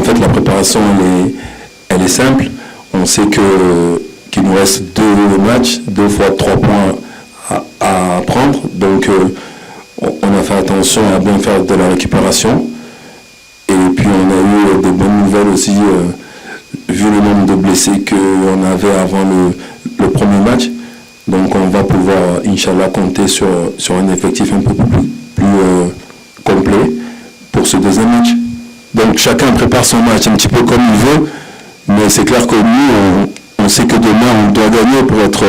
en fait, la préparation, elle est simple. On sait qu'il nous reste 2 matchs, 2 fois 3 points à prendre. Donc, on a fait attention à bien faire de la récupération. Et puis, on a eu des bonnes nouvelles aussi, vu le nombre de blessés qu'on avait avant le premier match. Donc, on va pouvoir, Inch'Allah, compter sur un effectif un peu plus complet pour ce deuxième match. Donc, chacun prépare son match un petit peu comme il veut. Mais c'est clair que nous, on sait que demain, on doit gagner pour être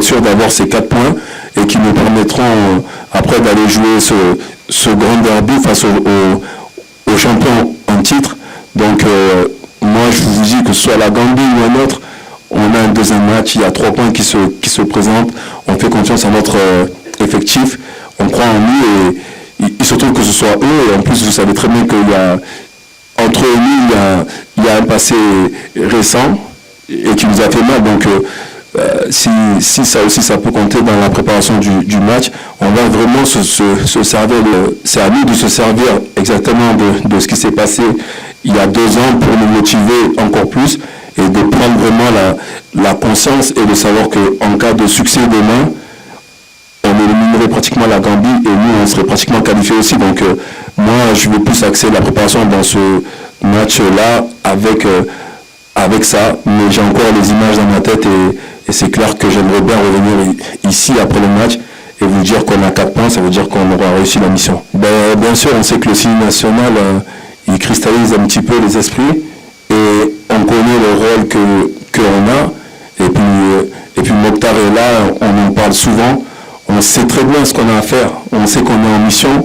sûr d'avoir ces 4 points et qui nous permettront après d'aller jouer ce grand derby face aux champions en titre. Donc, moi, je vous dis que ce soit la Gambie ou un autre, on a un deuxième match, il y a 3 points qui se présentent, on fait confiance à notre effectif, on croit en nous et il se trouve que ce soit eux. Et en plus, vous savez très bien qu'il y a entre nous, il y a un passé récent et qui nous a fait mal. Donc, si ça aussi, ça peut compter dans la préparation du match, on va vraiment se servir c'est à nous de se servir exactement de ce qui s'est passé il y a 2 ans pour nous motiver encore plus et de prendre vraiment la conscience et de savoir qu'en cas de succès demain, on éliminerait pratiquement la Gambie et nous, on serait pratiquement qualifiés aussi. Donc, moi, je vais plus axer la préparation dans ce match-là avec ça. Mais j'ai encore les images dans ma tête et c'est clair que j'aimerais bien revenir ici après le match et vous dire qu'on a 4 points, ça veut dire qu'on aura réussi la mission. Bien sûr, on sait que le signe national, il cristallise un petit peu les esprits et on connaît le rôle qu'on a. Et puis Mokhtar est là, on en parle souvent. On sait très bien ce qu'on a à faire, on sait qu'on est en mission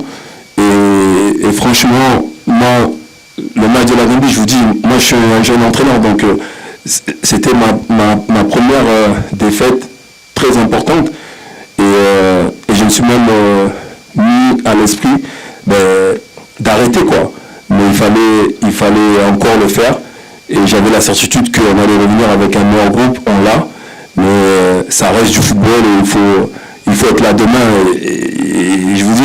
et franchement, moi, le match de la Gambie, je vous dis, moi je suis un jeune entraîneur, donc c'était ma première défaite très importante et je me suis même mis à l'esprit d'arrêter quoi, mais il fallait encore le faire et j'avais la certitude qu'on allait revenir avec un meilleur groupe, on l'a, mais ça reste du football et il faut être là demain et je vous dis,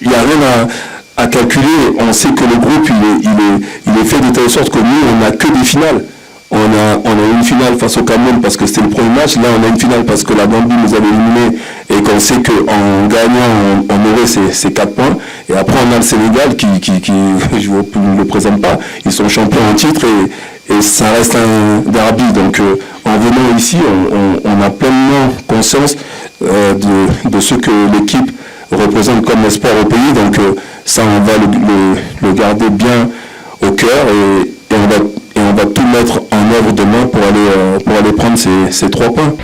il n'y a rien à calculer. On sait que le groupe, il est fait de telle sorte que nous, on n'a que des finales. On a une finale face au Cameroun parce que c'était le premier match. Là, on a une finale parce que la Gambie nous avait éliminés et qu'on sait qu'en gagnant, on aurait ces 4 points. Et après, on a le Sénégal qui je ne le présente pas. Ils sont champions en titre et ça reste un derby. Donc, en venant ici, on a pleinement conscience de ce que l'équipe représente comme espoir au pays. Donc, ça, on va le garder bien au cœur et on va tout mettre en œuvre demain pour aller prendre ces 3 points.